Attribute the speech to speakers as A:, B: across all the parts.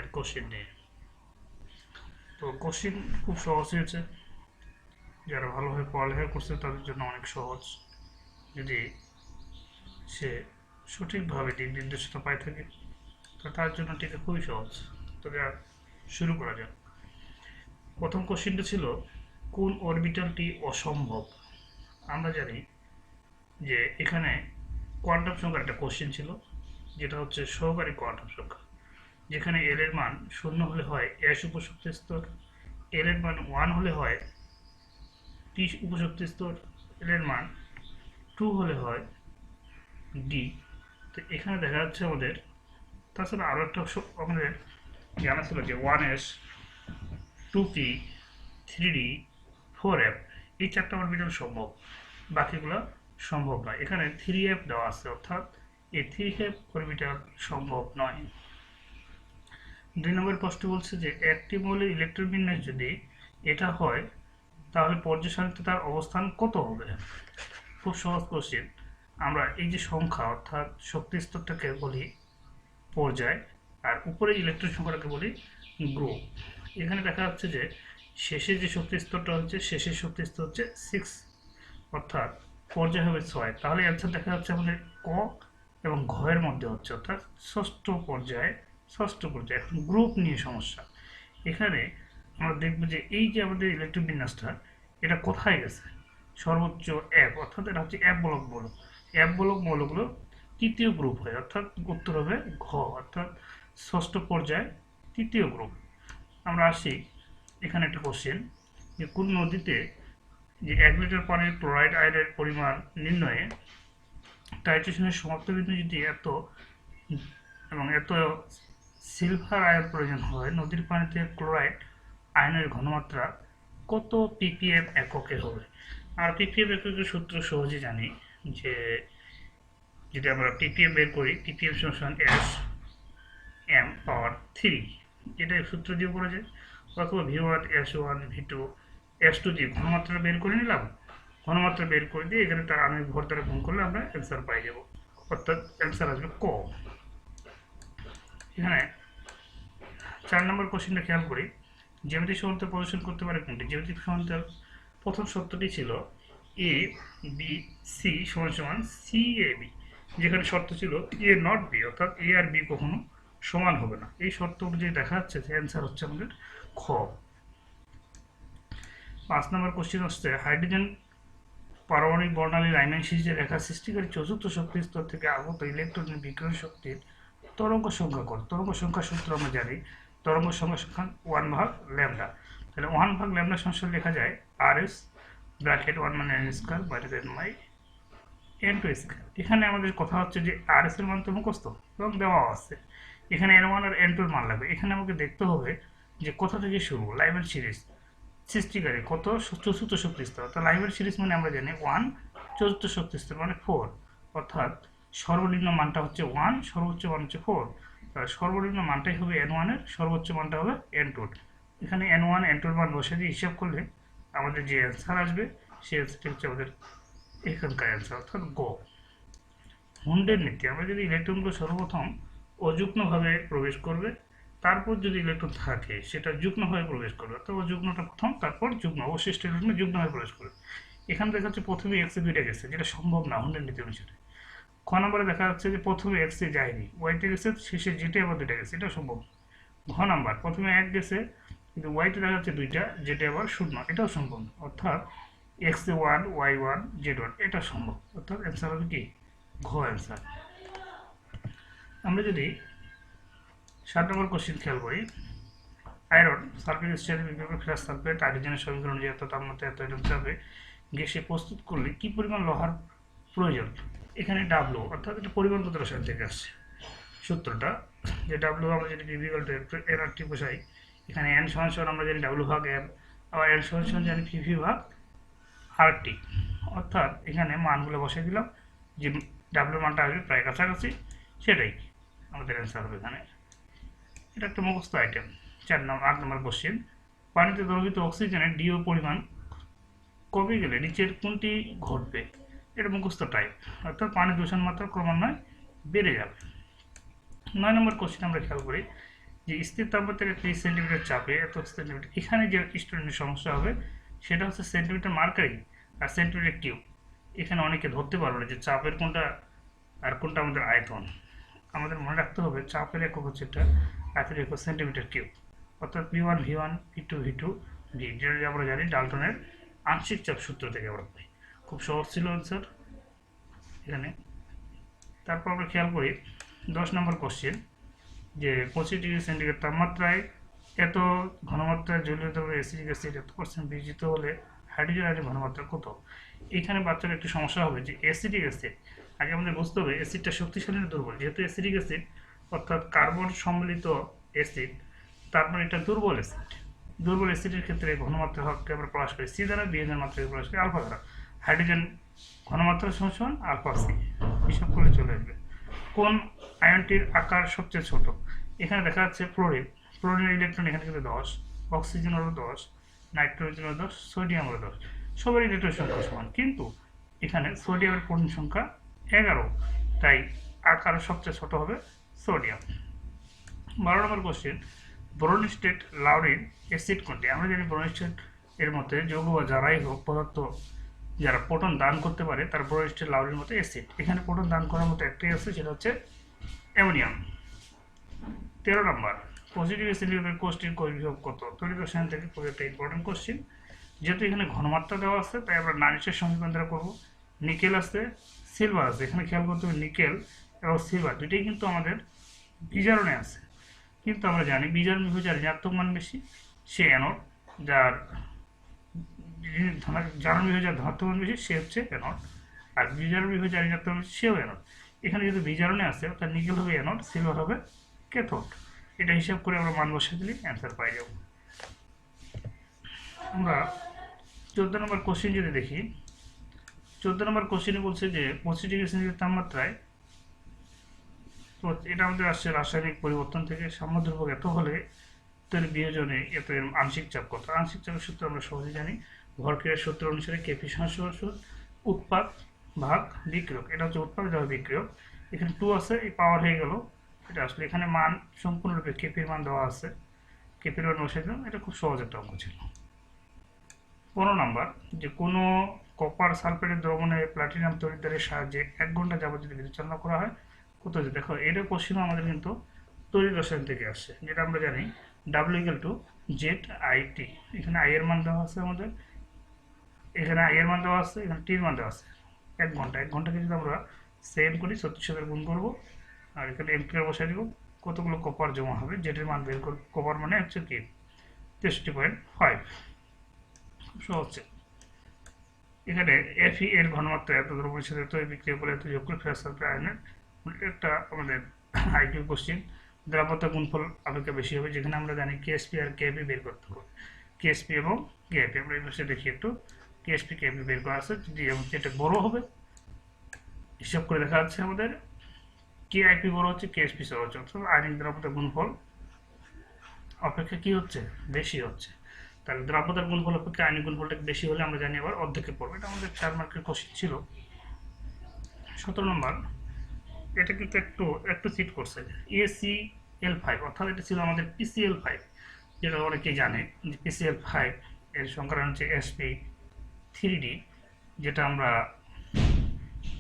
A: ধরনের কোশ্চেন নিয়ে। তো কোশ্চেন খুব সহজ হয়েছে, যারা ভালোভাবে পড়ালেখা করছে তাদের জন্য অনেক সহজ, যদি সে সঠিকভাবে দিক নির্দেশনা পাই থাকে তো তার জন্য টিকা খুবই সহজ। তবে আর শুরু করা যাক। প্রথম কোশ্চেনটা ছিল কোন অরবিটালটি অসম্ভব। আমরা জানি যে এখানে কোয়ান্টাম সংখ্যার একটা কোশ্চেন ছিল, যেটা হচ্ছে সহকারী কোয়ান্টাম সংখ্যা, যেখানে এল এর মান 0 হলে হয় এস উপশক্তি স্তর, এল এর মান 1 হলে হয় টি উপশক্তি স্তর, এল এর মান 2 হলে হয় ডি। তো এখানে দেখা যাচ্ছে আমাদের, তাছাড়া আরও একটা আমাদের জানা ছিল যে 1s 2p 3d 4f এই চারটা অরবিটাল সম্ভব, বাকিগুলো সম্ভব নয়। এখানে 3f দেওয়া আছে, অর্থাৎ এই 3f অরবিটাল সম্ভব নয়। 2 নম্বর প্রশ্ন বলছে যে একটি মৌলের ইলেকট্রন বিন্যাস যদি এটা হয় তাহলে পর্যায় সারণীতে তার অবস্থান কত হবে। খুব সহজ কোশ্চেন। আমরা এই যে সংখ্যা অর্থাৎ শক্তি স্তরটাকে বলি পর্যায়, আর উপরে ইলেকট্রন সংখ্যাটাকে বলি গ্রুপ। এখানে দেখা যাচ্ছে যে শেষে যে শক্তি স্তরটা হচ্ছে, শেষের শক্তি স্তর হচ্ছে 6, অর্থাৎ পর্যায় হবে 6। তাহলে অ্যান্সার দেখা যাচ্ছে আমাদের ক এবং ঘ এর মধ্যে হচ্ছে, অর্থাৎ ষষ্ঠ পর্যায়ে। এখন গ্রুপ নিয়ে সমস্যা। এখানে আমরা দেখব যে এই যে আমাদের ইলেকট্রন বিন্যাসটা এটা কোথায় গেছে, সর্বোচ্চ এফ, অর্থাৎ এটা হচ্ছে এফ বলক মৌল। এফ বলক মৌলগুলো তৃতীয় গ্রুপ হয়, অর্থাৎ উত্তর হবে ঘ, অর্থাৎ ষষ্ঠ পর্যায়ে তৃতীয় গ্রুপ। আমরা আসি এখানে একটা কোশ্চেন, যে কোন নদীতে যে 1 লিটার পানির ক্লোরাইড আয়নের পরিমাণ নির্ণয়ে টাইট্রেশনের সমাপ্ত বিন্দু যদি এত এবং এত সিলভার আয়ন প্রয়োজন হয়, নদীর পানিতে ক্লোরাইড আয়নের ঘনমাত্রা কত ppm এককে হবে। আর ppm এককের সূত্র সহজে জানি, যে যদি আমরা ppm বের করি, ppm সমান s m পাওয়ার 3, এটা সূত্র দিয়ে করা যায়। অথবা v1 s1 v2 s2 দিয়ে ঘনমাত্রা বের করে নিলাম, ঘনমাত্রা বের করে দিয়ে এখানে তার আণবিক ভর দ্বারা গুণ করলে আমরা অ্যান্সার পাই যাব, অর্থাৎ অ্যান্সার আসবে ক। এখানে 4 নম্বর কোশ্চেনটা খেয়াল করি, জ্যামিতিক সমান্তরাল প্রদর্শন করতে পারে কোনটি। জ্যামিতিক সমান্তরাল প্রথম শর্তটি ছিল এ বি সি সমান সমান সি এ বি, যেখানে শর্ত ছিল এ নট বি, অর্থাৎ এ আর বি কখনো সমান হবে না। এই শর্ত অনুযায়ী দেখা যাচ্ছে যে অ্যান্সার হচ্ছে আমাদের খ। 5 নম্বর কোশ্চেন হচ্ছে হাইড্রোজেন পারমাণবিক বর্ণালী লাইনের শীর্ষে রেখা সৃষ্টিকারী চতুর্থ শক্তি স্তর থেকে আগত ইলেকট্রনের বিকিরণ শক্তির তরঙ্গ সংখ্যা কত। তরঙ্গ সংখ্যা সূত্র আমরা জানি, তরঙ্গ সংখ্যা সমান 1/λ। তাহলে 1/λ সমান লেখা যায় RS ব্র্যাকেট 1 মানে n square by n2 square. এখানে আমাদের কথা হচ্ছে যে RS এর মান তো মুখস্থ এবং দেওয়া আছে, এখানে n1 আর n2 এর মান লাগবে। এখানে আমাকে দেখতে হবে যে কোথা থেকে শুরু, লাইভের সিরিজ সৃষ্টিকারী কত চতুর্থ শক্তি স্তর। তো লাইভের সিরিজ মানে আমরা জানি 1, চতুর্থ শক্তি স্তর মানে 4, অর্থাৎ সর্বনিম্ন মানটা হচ্ছে 1, সর্বোচ্চ মান হচ্ছে 4। সর্বনিম্ন মানটাই হবে n1 এর, সর্বোচ্চ মানটা হবে n2 এর। এখানে n1 n2 এর মান বসে দিয়ে হিসাব করলে আমাদের যে অ্যান্সার আসবে সেই অ্যান্সারটি হচ্ছে আমাদের এখানকার অ্যান্সার, অর্থাৎ গ। হুন্ডের নীতি, আমরা যদি ইলেকট্রনগুলো সর্বপ্রথম অযুগ্মভাবে প্রবেশ করবে, তারপর যদি ইলেকট্রন থাকে সেটা যুগ্মভাবে প্রবেশ করবে, অর্থাৎ যুগ্মটা প্রথম, তারপর যুগ্ম, অবশিষ্ট ইলেকট্রন যুগ্মভাবে প্রবেশ করবে। এখানে দেখা যাচ্ছে প্রথমে এক্সে দুইটা গেছে, যেটা সম্ভব না হুন্ডের নীতি অনুসারে। খ নম্বরে দেখা যাচ্ছে যে প্রথমে এক্সে যায়নি, ওয়াইতে গেছে, শেষে জেটে আবার দুইটা গেছে, এটা সম্ভব। ঘ নাম্বার প্রথমে 1 গেছে কিন্তু ওয়াইতে দেখা যাচ্ছে দুইটা, জেটে আবার 0, এটাও সম্ভব। অর্থাৎ এক্সে 1 ওয়াই 1 জেড 1, এটা সম্ভব, অর্থাৎ অ্যান্সার হবে কি ঘ অ্যান্সার। আমরা যদি 7 নম্বর কোশ্চেন খেয়াল করি, আয়রন সালফেট স্টিয়ারিক বিক্রিয়া ফেরাস সালফেট হাইড্রোজেনের সমীকরণ অনুযায়ী এত তাপমাত্রা এত চাপে গ্যাসে প্রস্তুত করলে কি পরিমাণ লোহার প্রয়োজন। এখানে ডাব্লু, অর্থাৎ এটা পরিমাণগত রসায়ন থেকে আসছে সূত্রটা, যে ডাব্লু আমরা যদি এনআরটি বসাই, এখানে এন সমান সমান আমরা জানি ডাব্লু ভাগ এম, আবার এন সমান সমান জানি পিভি ভাগ আরটি, অর্থাৎ এখানে মানগুলো বসাই দিলাম, যে ডাব্লু মানটা আসবে প্রায় কাছাকাছি, সেটাই আমাদের অ্যান্সার হবে এখানে। এটা একটা মুখস্থ আইটেম। 8 নম্বর কোশ্চেন, পানিতে দ্রবীভূত অক্সিজেনের ডিও পরিমাণ কমে গেলে নিচের কোনটি ঘটবে। এটা মুখস্থ টাইপ, অর্থাৎ পানির দূষণ মাত্রা ক্রমান্বয়ে বেড়ে যাবে। 9 নম্বর কোশ্চেন আমরা খেয়াল করি, যে স্থির তাপমাত্রায় 30 সেন্টিমিটার চাপে এত সেন্টিমিটার, এখানে যে স্টুডেন্টের সমস্যা হবে সেটা হচ্ছে সেন্টিমিটার মার্কারি আর সেন্টিমিটার কিউব। এখানে অনেকে ধরতে পারবে না যে চাপের কোনটা আর কোনটা আমাদের আয়তন। আমাদের মনে রাখতে হবে চাপের একক হচ্ছে এটা, আয়তনের একক সেন্টিমিটার কিউব। অর্থাৎ V1 V1 V2 V2 V, যেটা আমরা জানি ডাল্টনের আংশিক চাপ সূত্র থেকে আমরা পাই। খুব সহজ ছিল স্যার এখানে। তারপর আমরা খেয়াল করি 10 নম্বর কোশ্চেন, যে 25 ডিগ্রি সেন্টিগ্রেড তাপমাত্রায় এত ঘনমাত্রায় জলীয় দ্রব্যের অ্যাসিটিক অ্যাসিড এত % বিজিত হলে হাইড্রোজেন আয়নের ঘনমাত্রা কত? এখানে বাচ্চার একটু সমস্যা হবে যে অ্যাসিটিক অ্যাসিড, আগে আমাদের বুঝতে হবে অ্যাসিডটা শক্তিশালী না দুর্বল। যেহেতু অ্যাসিটিক অ্যাসিড অর্থাৎ কার্বন সম্মিলিত অ্যাসিড, তার মানে এটা দুর্বল অ্যাসিড। দুর্বল অ্যাসিডের ক্ষেত্রে ঘনমাত্রা হককে আমরা প্রকাশ করি সি দ্বারা, বি এর মাত্রাকে প্রকাশ করি আলফা দ্বারা। হাইড্রোজেন ঘনমাত্রা সমান আলফা সি, হিসাব করে চলে আসবে। কোন আয়নটির আকার সবচেয়ে ছোট? এখানে দেখা যাচ্ছে ফ্লোরিন। ফ্লোরিনের ইলেকট্রন এখানে কিন্তু 10, অক্সিজেন হলো 10, নাইট্রোজেন হলো 10, সোডিয়াম হলো 10। সবার ইলেকট্রন সংখ্যা সমান, কিন্তু এখানে সোডিয়ামের পূর্ণ সংখ্যা 11, তাই আকার সবচেয়ে ছোট হবে সোডিয়াম। 12 নম্বর কোশ্চেন, ব্রোনস্টেড লাউরিন অ্যাসিড কোনটি? আমরা জানি ব্রোনস্টেড এর মধ্যে যৌগ বা যারাই হোক পদার্থ যারা প্রোটন দান করতে পারে তার ব্রোনস্টেড লাউরিন মতো অ্যাসিড। এখানে প্রোটন দান করার মতো একটাই আছে, সেটা হচ্ছে অ্যামোনিয়াম। 13 নম্বর, পজিটিভ সেন্টিগ্রেড কোষ্ঠীর কোষ বিভব কত? তড়িৎ রসায়ন থেকে খুব একটা ইম্পর্টেন্ট কোশ্চেন। যেহেতু এখানে ঘনমাত্রা দেওয়া আছে তাই আমরা নারিশের সমীকরণ দ্বারা করবো। নিকেল আছে, সিলভার আছে। এখানে খেয়াল করতে হবে নিকেল এবং সিলভার দুইটাই কিন্তু আমাদের বিজারণে আছে, কিন্তু আমরা জানি বিজারণ বিভব যার ঋণাত্মক মান বেশি সে অ্যানোড, যার জারণ বিভব যার ধনাত্মক মান বেশি সে হচ্ছে অ্যানোড, আর বিজারণ বিভব যার ঋণাত্মক মান বেশি সেও অ্যানোড। এখানে যেহেতু বিজারণে আছে অর্থাৎ নিকেল হবে অ্যানোড, সিলভার হবে ক্যাথোড। এটা হিসাব করে আমরা মান বসিয়ে দিলে অ্যান্সার পাই যাব। আমরা 14 নম্বর কোশ্চেন যদি দেখি, 14 নম্বর কোশ্চেনে বলছে যে 25 ডিগ্রি সেন্টিগ্রেড তাপমাত্রায়, তো এটা আমাদের আসছে রাসায়নিক পরিবর্তন থেকে, সাম্যদ্রব্য এত হলে এর বিয়োজনে এত এর আংশিক চাপ কত? আংশিক চাপের সূত্র আমরা সহজে জানি, ভরক্রিয়ার সূত্র অনুসারে কেপি সমান উৎপাদ ভাগ বিক্রিয়ক। এটা হচ্ছে উৎপাদ, এটা বিক্রিয়ক। এখানে 2 আছে, এই পাওয়ার হয়ে গেল। এটা আসলে এখানে মান সম্পূর্ণরূপে কেপির মান দেওয়া আছে, কেপির মান বসে দিলাম। এটা খুব সহজ একটা অঙ্ক ছিল। 15 নম্বর, যে কোনো কপার সালফেটের দ্রবণে প্লাটিনাম তড়িৎদ্বারের সাহায্যে 1 ঘন্টা যাবত যদি বিদ্যুৎ চালনা করা হয় কত? যে দেখো এটা কোশ্চেন আমাদের কিন্তু তড়িৎ রসায়ন থেকে আসছে, যেটা আমরা জানি W=ZIT। এখানে আই এর মান দেওয়া আছে আমাদের, এখানে আই এর মান দেওয়া আছে, এখানে টির মান দেওয়া আছে। 1 ঘন্টাকে যদি আমরা সেকেন্ড করি 36 গুণ করবো, আর এখানে এম্পিয়ার বসাই দিব, কতগুলো কপার জমা হবে যেটার মান বের করব। কপার মানে হচ্ছে কি 63.5। খুব সহজ। এখানে Fe এর ঘনমাত্রা এত দ্রব্যের সাথে এত বিক্রিয়া করে এত যোগ করে ফেরাস সালফেট আয়নের একটা আমাদের আইকিউ কোশ্চেন। দ্রাবকতা গুণফল অপেক্ষা বেশি হবে, যেখানে আমরা জানি কেএসপি আর কেপি বের করতে হবে। কেএসপি এবং কেপি আমরা এই পাশে দেখি একটু, কেএসপি কেপি বের করা আছে। যদি যেটা বড় হবে হিসাব করে দেখা যাচ্ছে আমাদের কেআইপি বড় হচ্ছে, কেএসপি ছোট হচ্ছে, অর্থাৎ আয়নিক দ্রাবকতা গুণফল অপেক্ষা কি হচ্ছে? বেশি হচ্ছে। তাহলে দ্রাব্যতার গুণফল অপেক্ষা আয়নিক গুণফলটা বেশি হলে আমরা জানি আবার অর্ধেকে পড়বে। এটা আমাদের 4 মার্কের কোশ্চেন ছিল। 17 নম্বর, এটা কিন্তু একটু চিট করছে। ACl5 অর্থাৎ এটা ছিল আমাদের PCl5, যেটা অনেকেই জানে যে PCl5 এর সংকরণ হচ্ছে sp3d, যেটা আমরা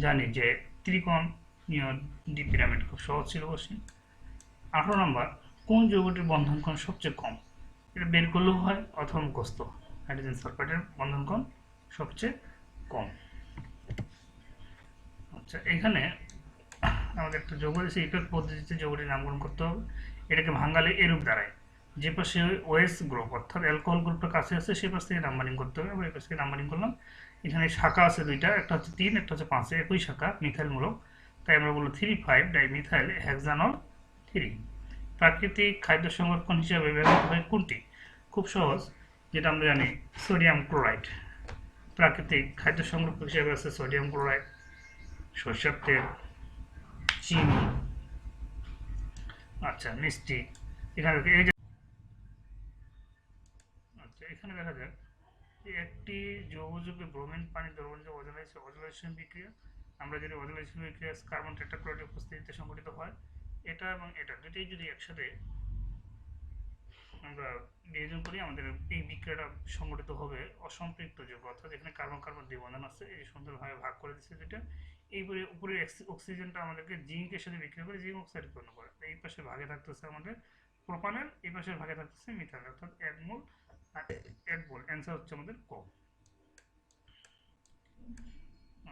A: জানি যে ত্রিকোণীয় দ্বিপিরামিড। খুব সহজ ছিল কোশ্চেন। 18 নম্বর, কোন যৌগটির বন্ধন কোণ সবচেয়ে কম? এটা বের করলেও হয় অথবা মুখস্থ। হাইড্রোজেন সালফাইডের বন্ধন কোণ সবচেয়ে কম। আচ্ছা, এখানে আমাদের একটা যৌগ আছে, একক পদ্ধতিতে যৌগটির নামকরণ করতে হবে। এটাকে ভাঙালে এরূপ দাঁড়ায়, যে পাশে ওএস গ্রুপ অর্থাৎ অ্যালকোহল গ্রুপটা কাছে আছে সে পাশ থেকে নাম্বারিং করতে হবে। আমরা এই পাশ থেকে নাম্বারিং করলাম। এখানে শাখা আছে দুইটা, একটা হচ্ছে 3, একটা হচ্ছে 5, একই শাখা মিথাইলমূলক, তাই আমরা বলবো 3,5 ডাইমিথাইল হেক্সানল 3। প্রাকৃতিক খাদ্য সংরক্ষণ হিসাবে ব্যবহৃত হয় কোনটি? খুব সহজ, যেটা আমরা জানি সোডিয়াম ক্লোরাইড। প্রাকৃতিক খাদ্য সংরক্ষণ হিসাবে আছে সোডিয়াম ক্লোরাইড, সরষের তেল, চিনি, আচ্ছা মিষ্টি। এখানে আচ্ছা, এখানে দেখা যাক একটি যৌগযুগে ব্রোমিন পানি দ্রবণ যে অজলাইজেশন বিক্রিয়া, আমরা জানি অজলাইজেশন বিক্রিয়া কার্বন টেট্রাক্লোরাইডের উপস্থিতিতে সংঘটিত হয়। এটা এবং এটা দুটোই যদি একসাথে আমরা বিয়োজন করি, আমাদের এই বিক্রিয়াটা সংগঠিত হবে অসম্পৃক্ত যৌগ, অর্থাৎ এখানে কার্বন কার্বন দ্বিবন্ধন আছে, এই সুন্দরভাবে ভাগ করে দিচ্ছে যেটা। এই উপরের অক্সিজেনটা আমাদেরকে জিঙ্কের সাথে বিক্রিয়া করে জিঙ্ক অক্সাইড উৎপন্ন করে। এই পাশে ভাগে থাকতেছে আমাদের প্রোপানল, এই পাশে ভাগে থাকতেছে মিথানল, অর্থাৎ 1 মোল আর 1 মোল। অ্যান্সার হচ্ছে আমাদের ক।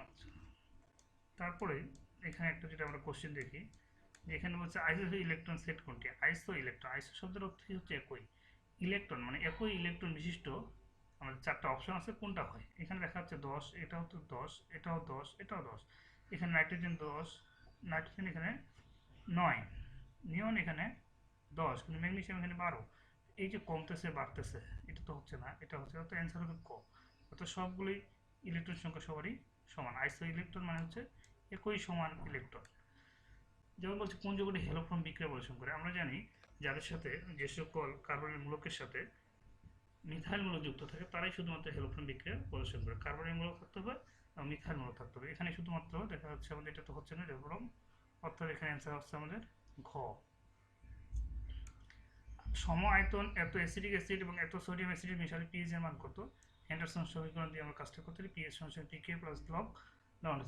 A: আচ্ছা, তারপরে এখানে একটা যেটা আমরা কোশ্চেন দেখি, যে এখানে বলছে আইসো ইলেকট্রন সেট কোনটি। আইসো ইলেকট্রন, আইসো শব্দের অর্থ হচ্ছে একই, ইলেকট্রন মানে একই ইলেকট্রন বিশিষ্ট আমাদের 4টা অপশন আছে, কোনটা হয়। এখানে দেখা যাচ্ছে 10, এটাও তো 10, এটাও 10, এটাও 10। এখানে নাইট্রোজেন 10, নাইট্রোজেন এখানে 9, নিয়ন এখানে 10, কিন্তু ম্যাগনেসিয়াম এখানে 12। এই যে কমতেছে বাড়তেছে, এটা তো হচ্ছে না, এটা হচ্ছে, অর্থাৎ অ্যান্সার হবে ক। অর্থাৎ সবগুলোই ইলেকট্রন সংখ্যা সবারই সমান। আইসো ইলেকট্রন মানে হচ্ছে একই সমান ইলেকট্রন। যেমন বলছে কোন যৌগটি হ্যালোফর্ম বিক্রিয়া প্রদর্শন করে। আমরা জানি যাদের সাথে যে সকল কার্বনের মূলকের সাথে মিথাইল মূলক যুক্ত থাকে তারাই শুধুমাত্র হ্যালোফর্ম বিক্রিয়া প্রদর্শন করে। কার্বনের মূলক থাকতে হবে এবং মিথাইল মূলক থাকতে হবে। এখানে শুধুমাত্র দেখা যাচ্ছে আমাদের এটা তো হচ্ছে না হ্যালোফর্ম, অর্থাৎ এখানে অ্যান্সার হচ্ছে আমাদের ঘ। সম আয়তন এত অ্যাসিডিক অ্যাসিড এবং এত সোডিয়াম অ্যাসিড মিশালে পিএইচ এর মান কত। অ্যান্ডারসন সমীকরণ দিয়ে আমরা কাজটা করতে পারি। পিএইচ সমান পিকে প্লাস লগ লবণ।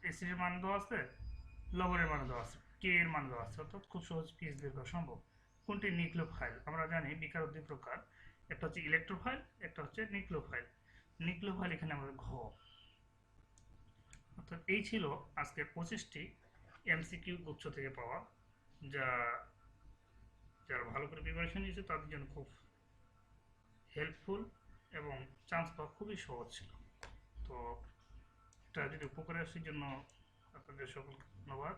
A: অ্যাসিডের মান দেওয়া আছে, লবণের মান দেওয়া আছে, কে এর মান দেওয়া আছে, অর্থাৎ খুব সহজ পিএইচ বের করা সম্ভব। কোনটি নিউক্লিওফাইল। আমরা জানি বিকারক দুই প্রকার, একটা হচ্ছে ইলেকট্রোফাইল, একটা হচ্ছে নিউক্লিওফাইল। নিউক্লিওফাইল এখানে আমাদের ঘ। অর্থাৎ এই ছিল আজকের 25টি এমসিকিউ গুচ্ছ থেকে পাওয়া, যা যারা ভালো করে প্রিপারেশন নিয়েছে তাদের জন্য খুব হেল্পফুল এবং চান্স পাওয়া খুবই সহজ ছিল। তো এটা যদি উপকারে আসার জন্য আপনাদের সকলকে ধন্যবাদ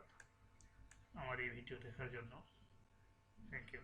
A: আমার এই ভিডিও দেখার জন্য। Thank you.